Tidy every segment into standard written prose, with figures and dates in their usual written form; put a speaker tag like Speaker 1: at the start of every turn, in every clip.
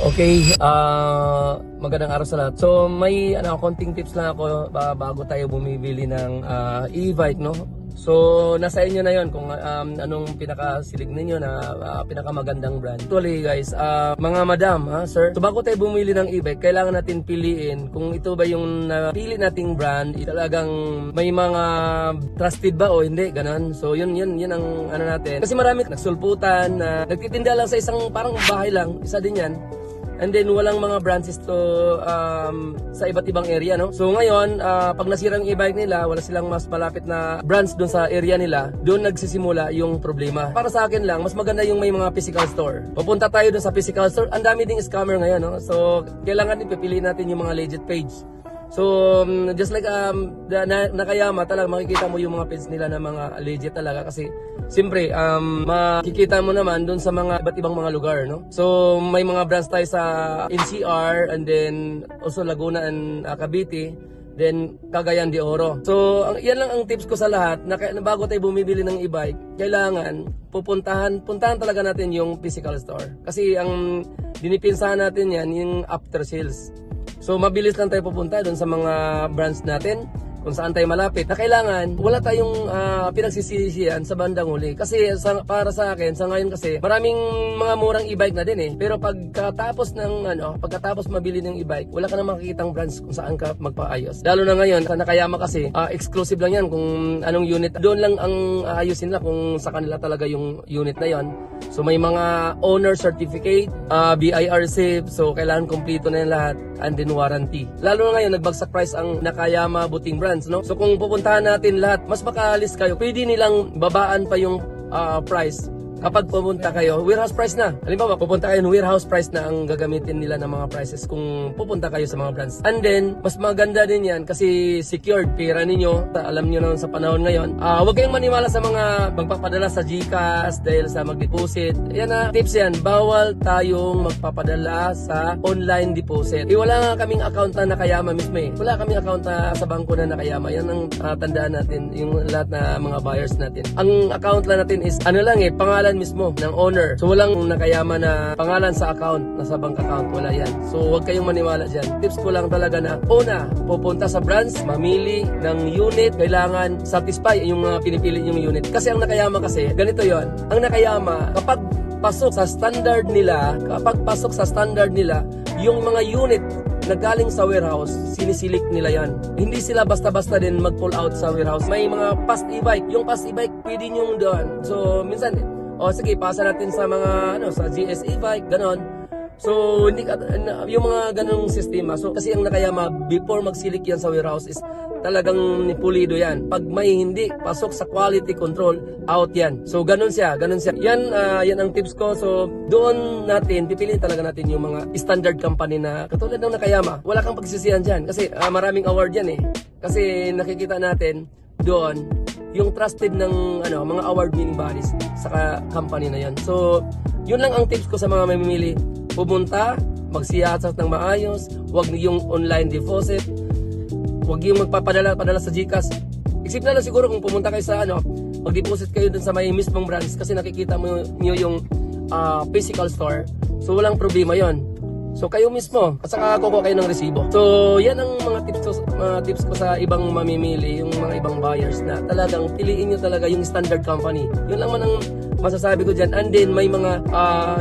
Speaker 1: Okay, magandang araw sa lahat. So may konting tips lang ako bago tayo bumibili ng e-bike, no? So nasa inyo na 'yon kung anong pinakasilig ninyo na pinakamagandang brand. Actually guys, mga madam, sir, so bago tayo bumili ng e-bike, kailangan natin piliin kung ito ba yung napili nating brand, talagang may mga trusted ba o hindi, ganun. So yun ang ano natin. Kasi marami nagsulputan na nagtitinda lang sa isang parang bahay lang, isa din yan. And then walang mga branches to sa iba't ibang area, no? So ngayon, pag nasira ang e-bike nila, wala silang mas malapit na branch doon sa area nila, doon nagsisimula yung problema. Para sa akin lang, mas maganda yung may mga physical store. Pupunta tayo doon sa physical store, ang dami ding scammer ngayon, no? So kailangan din pipiliin natin yung mga legit page. So just like Nakayama, talaga makikita mo yung mga page nila na mga legit talaga kasi siyempre makikita mo naman doon sa mga iba't ibang mga lugar, no? So may mga branch tayo sa NCR and then also Laguna and Cavite, then Cagayan de Oro. So yan lang ang tips ko sa lahat na bago tayo bumibili ng e-bike, kailangan puntahan talaga natin yung physical store. Kasi ang dinipinsahan natin yan yung after sales. So mabilis lang tayo pupunta doon sa mga branch natin kung saan tayo malapit na kailangan wala tayong pinagsisisihan sa bandang huli. Kasi para sa akin, sa ngayon kasi maraming mga murang e-bike na din eh. Pero pagkatapos mabili ng e-bike, wala ka na makikitang branch kung saan ka magpaayos. Lalo na ngayon, sa Nakayama kasi, exclusive lang yan kung anong unit. Doon lang ang ayusin nila kung sa kanila talaga yung unit na yon. So may mga owner certificate, BIR safe, so kailangan kumpleto na yan lahat, and then warranty. Lalo na ngayon, nagbagsak price ang Nakayama Buting brands, no? So kung pupuntahan natin lahat, mas makaalis kayo, pwede nilang babaan pa yung price kapag pupunta kayo, warehouse price na. Halimbawa, pupunta kayo ng warehouse price na ang gagamitin nila ng mga prices kung pupunta kayo sa mga brands. And then, mas maganda din yan kasi secured pera ninyo. Alam nyo naman sa panahon ngayon. Huwag kayong maniwala sa mga magpapadala sa GCash dahil sa mag-deposit. Yan na, tips yan. Bawal tayong magpapadala sa online deposit. Wala nga kaming account na Nakayama mismo eh. Wala kaming account na sa bangko na Nakayama. Yan ang tandaan natin, yung lahat na mga buyers natin. Ang account lang natin is, pangalan mismo ng owner. So walang Nakayama na pangalan sa account, nasa bank account, wala yan. So huwag kayong maniwala dyan. Tips ko lang talaga na una, pupunta sa branch, mamili ng unit, kailangan satisfy yung pinipili yung unit. Kasi ang Nakayama kasi, ganito yon. Ang Nakayama, kapag pasok sa standard nila, yung mga unit na galing sa warehouse, sinisilik nila yan. Hindi sila basta-basta din mag-pull out sa warehouse. May mga past e-bike. Yung past e-bike, pwede nyo doon. So minsan, sige, pasa natin sa mga sa GS e-bike, ganon. So hindi yung mga ganong sistema. So kasi ang Nakayama, before magsilik yan sa warehouse is talagang pulido yan. Pag may hindi pasok sa quality control, out yan. So ganon siya. Yan ang tips ko. So doon natin pipiliin talaga natin yung mga standard company na katulad ng Nakayama. Wala kang pagsisihan diyan kasi maraming award yan eh. Kasi nakikita natin doon yung trusted ng mga award winning bodies sa company na yan. So yun lang ang tips ko sa mga mamimili. Pumunta, magsiyasat ng maayos, huwag yung online deposit, huwag yung magpapadala sa GCash. Isip na lang siguro kung pumunta kayo sa mag-deposit kayo dun sa may mismong branch kasi nakikita mo nyo yung physical store. So walang problema yon. So kayo mismo at saka kukuha kayo ng resibo. So yan ang mga tips ko sa ibang mamimili, yung mga ibang buyers na talagang piliin nyo talaga yung standard company. Yun lang man ang masasabi ko dyan. And then may mga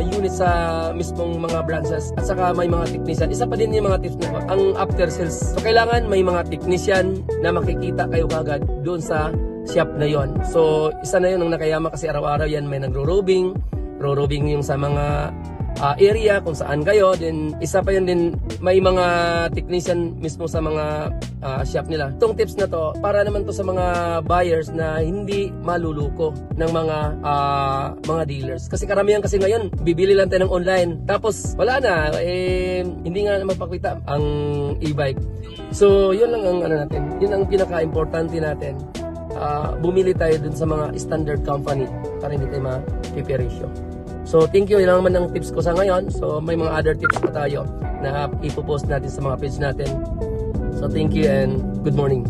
Speaker 1: units sa mismong mga branches at saka may mga technician. Isa pa din yung mga tips na ang after sales. So kailangan may mga technician na makikita kayo kagad doon sa shop na yon. So isa na yun ang Nakayama kasi araw-araw yan may nagro-robing yung sa mga area kung saan kayo. Then isa pa yun din, may mga technician mismo sa mga shop nila. Itong tips na to para naman to sa mga buyers na hindi maluluko ng mga dealers. Kasi karamihan kasi ngayon bibili lang tayo ng online tapos wala na hindi nga mapakita ang e-bike. So yun lang ang natin. Yun ang pinaka-importante natin. Bumili tayo dun sa mga standard company para hindi tayo mapiperisyo. So thank you, yun lang naman ang tips ko sa ngayon. So may mga other tips pa tayo na ipopost natin sa mga page natin. So thank you and good morning.